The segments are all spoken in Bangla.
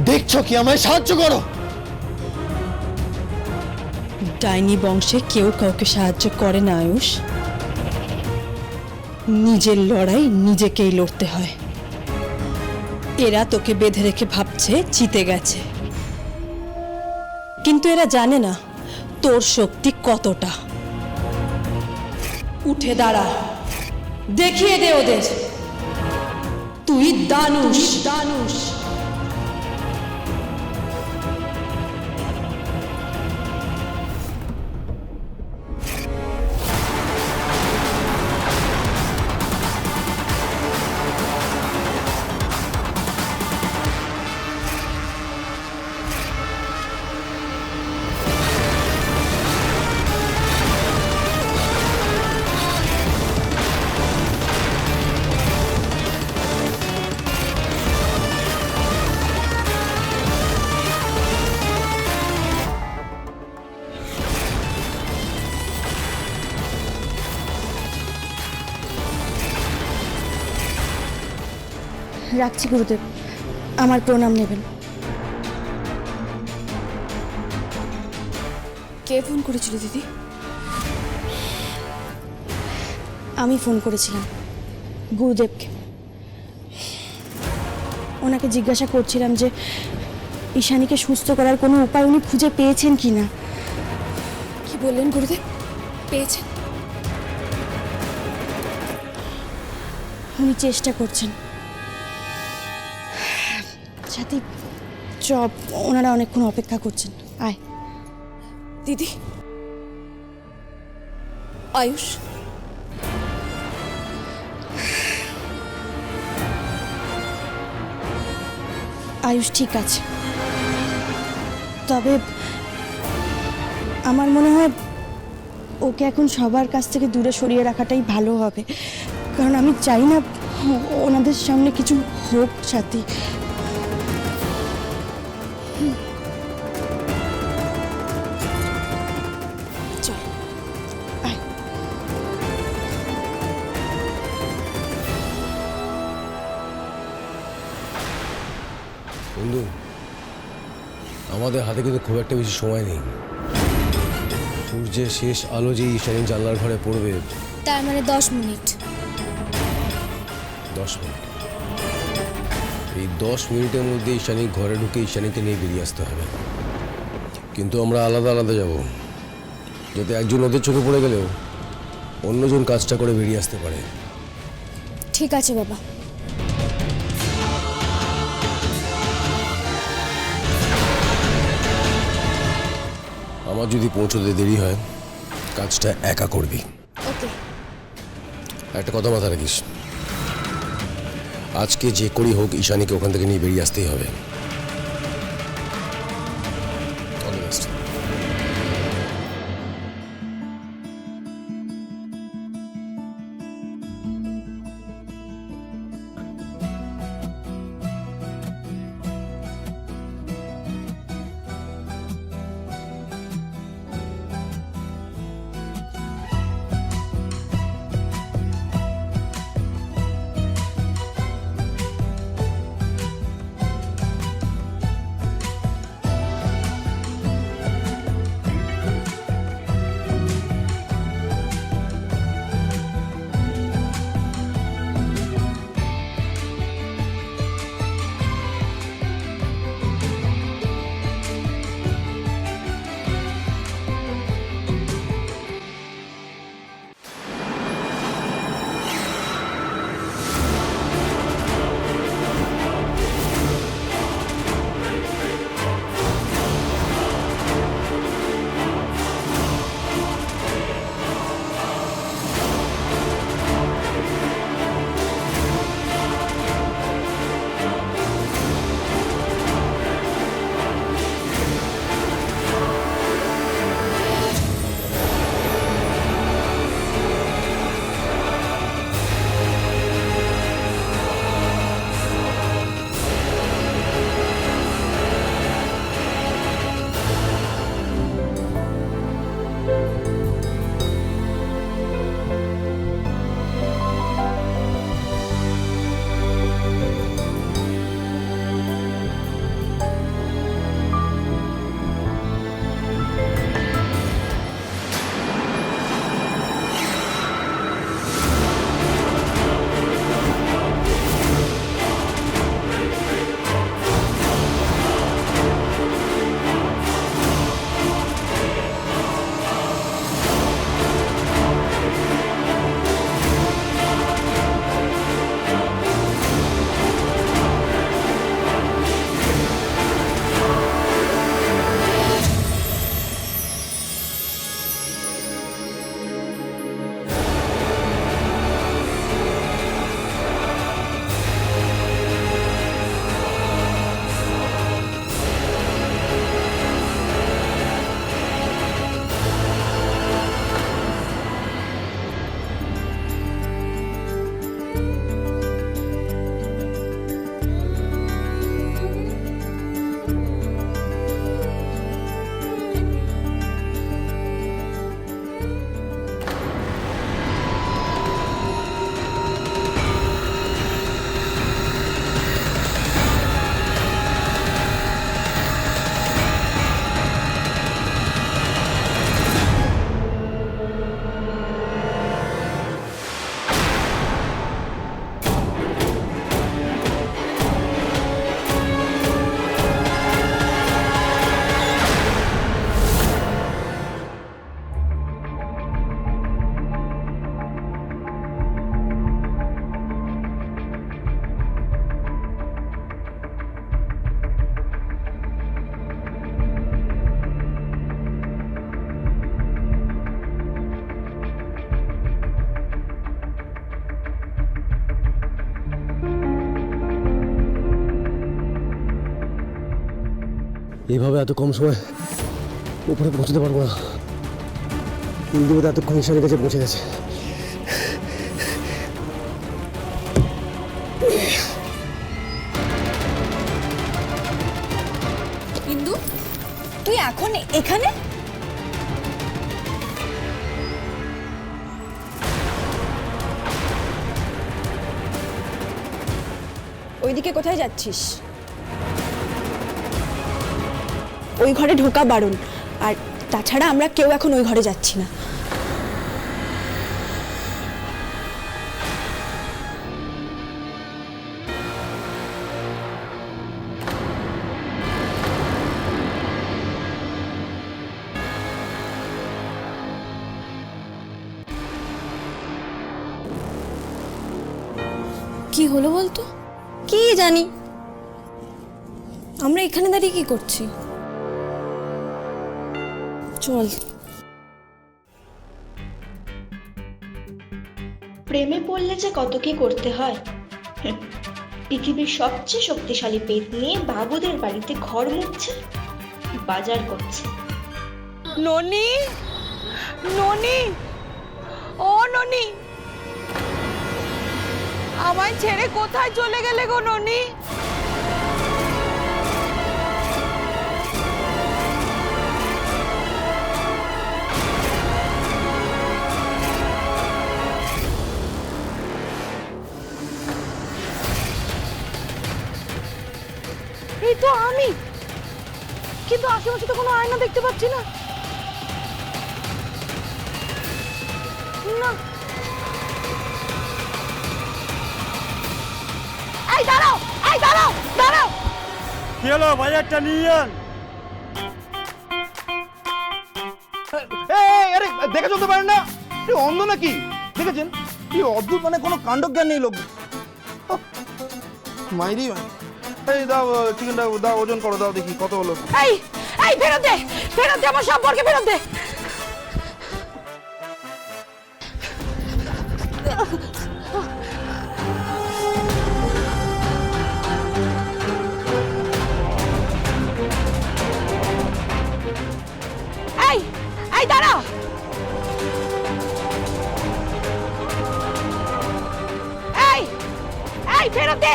দেখছো কি? আমায় সাহায্য করো। ডাইনি বংশে কেউ কাউকে সাহায্য করে না আয়ুষ। নিজের লড়াই নিজেকেই লড়তে হয়। এরা তোকে বেঁধে রেখে ভাবছে জিতে গেছে, কিন্তু এরা জানে না তোর শক্তি কতটা। উঠে দাঁড়া, দেখিয়ে দে ওদের তুই দানুষ। দানুষ রাখছি গুরুদেব, আমার প্রণাম নেবেন। কে ফোন করেছিল দিদি? আমি ফোন করেছিলাম গুরুদেবকে। ওনাকে জিজ্ঞাসা করছিলাম যে ঈশানীকে সুস্থ করার কোনো উপায় উনি খুঁজে পেয়েছেন কি না। কি বললেন গুরুদেব? পেয়েছেন? উনি চেষ্টা করছেন। সাথী চপ, ওনারা অনেকক্ষণ অপেক্ষা করছেন। আয় দিদি, আয়ুষ আয়ুষ ঠিক আছে, তবে আমার মনে হয় ওকে এখন সবার কাছ থেকে দূরে সরিয়ে রাখাটাই ভালো হবে, কারণ আমি চাই না ওনাদের সামনে কিছু হোক। সাথী চল। আয়। বন্ধু, আমাদের হাতে কিন্তু খুব একটা বেশি সময় নেই। সূর্যের শেষ আলো যে ঈশানী জানলার ঘরে পড়বে, তার মানে 10 মিনিট। 10 মিনিট। এই 10 মিনিটের মধ্যে ঈশানী ঘরে ঢুকে ঈশানীকে নিয়ে বেরিয়ে আসতে হবে। কিন্তু আমরা আলাদা আলাদা যাব, যাতে একজন ওদের চোখে পড়ে গেলেও অন্যজন কাজটা করে বেরিয়ে আসতে পারে। ঠিক আছে বাবা। আমার যদি পৌঁছতে দেরি হয়, কাজটা একা করবি। ওকে। একটা কথা মাথা রাখিস, আজকে যে করি হোক ঈশানীকে ওখান থেকে নিয়ে বেরিয়ে আসতেই হবে। All the best. এইভাবে এত কম সময় উপরে পৌঁছতে পারবো না। ইন্দুবাদ এতক্ষণ ঈশানের কাছে পৌঁছে গেছে। ইন্দু, তুই এখন এখানে? ওইদিকে কোথায় যাচ্ছিস? ওই ঘরে ঢোকা বারণ, আর তাছাড়া আমরা কেউ এখন ওই ঘরে যাচ্ছি না। কি হলো বলতো? কি জানি। আমরা এখানে দাঁড়িয়ে কি করছি? চল। প্রেমে পড়লে যে কত কি করতে হয়। পৃথিবীর সবচেয়ে শক্তিশালী পেট নিয়ে বাবুদের বাড়িতে ঘর মুছছে, বাজার করছে। ননি, ননি, ও ননি, আমায় ছেড়ে কোথায় চলে গেলে গো ননি? এই তো আমি, কিন্তু আশেপাশে তো কোনো আয়না দেখতে পাচ্ছি না। না, এই দাঁড়াও, এই দাঁড়াও, দাঁড়াও। কি হলো, বাজারটা নিয়ে যান। আরে দেখে চলতে পারেন না? অন্ধ নাকি? দেখেছেন কি অদ্ভুত, মানে কোনো কাণ্ডজ্ঞান নেই লোক। মাইরি এই দাও চিকেনটা, দাও ওজন করো, দাও দেখি কত হলো। এই এই ফেরত দে, ফেরত দে, আমার সম্পর্কে ফেরত দে। এই এই দাঁড়াও। এই এই ফেরত দে,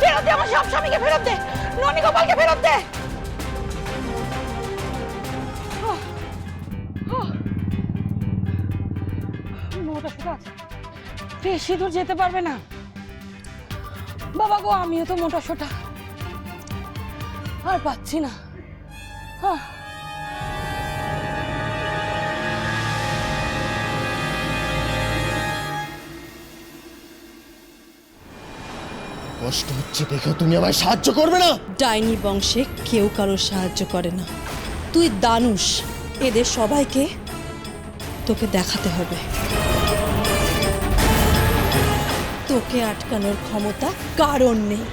ফেরত দে, আমার সব স্বামীকে ফেরত দে, ননী গোপালকে ফেরত দে। মোটা সোটা আছে, বেশি দূর যেতে পারবে না। বাবা গো, আমিও তো মোটা সোটা, আর পাচ্ছি না। কষ্ট হচ্ছে দেখে তুমি আমায় সাহায্য করবে না? ডাইনি বংশে কেউ কারোর সাহায্য করে না। তুই দানুষ, এদের সবাইকে তোকে দেখাতে হবে। তোকে আটকানোর ক্ষমতা কারণ নেই।